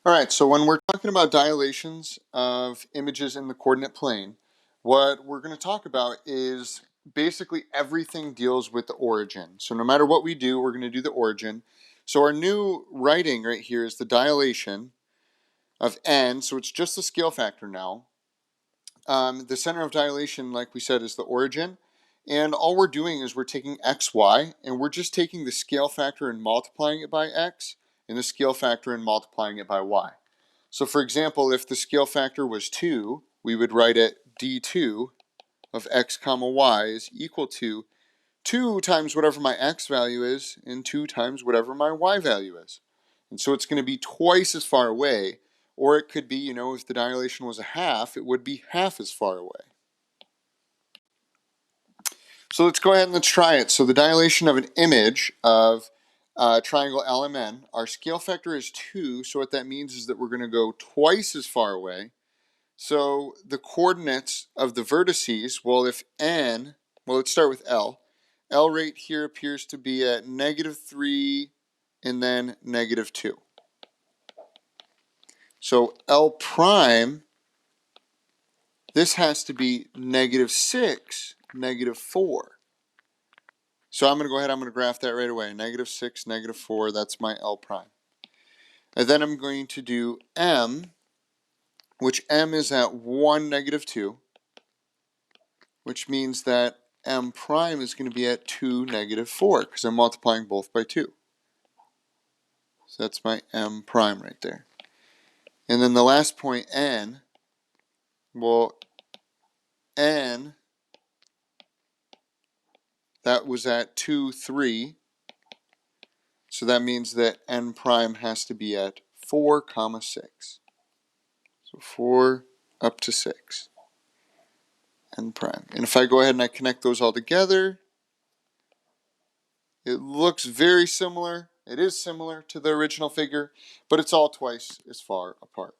All right, so when we're talking about dilations of images in the coordinate plane, what we're going to talk about is basically everything deals with the origin. So no matter what we do, we're going to do the origin. So our new writing right here is the dilation of n, so it's just the scale factor now. The center of dilation, like we said, is the origin. And all we're doing is we're taking xy, and we're just taking the scale factor and multiplying it by x, and the scale factor and multiplying it by y. So for example, if the scale factor was 2, we would write it d2 of x comma y is equal to 2 times whatever my x value is and 2 times whatever my y value is. And so it's going to be twice as far away, or it could be, if the dilation was a half, it would be half as far away. So let's go ahead and let's try it. So the dilation of an image of triangle LMN, our scale factor is 2, so what that means is that we're going to go twice as far away. So the coordinates of the vertices, let's start with L. L right here appears to be at -3 and then -2. So L prime, this has to be -6, -4. So I'm going to go ahead, I'm going to graph that right away. -6, -4, that's my L prime. And then I'm going to do M, which M is at 1, -2, which means that M prime is going to be at 2, -4, because I'm multiplying both by 2. So that's my M prime right there. And then the last point, N, N, that was at 2, 3. So that means that N prime has to be at 4, 6. So 4 up to 6. N prime. And if I go ahead and I connect those all together, it looks very similar. It is similar to the original figure, but it's all twice as far apart.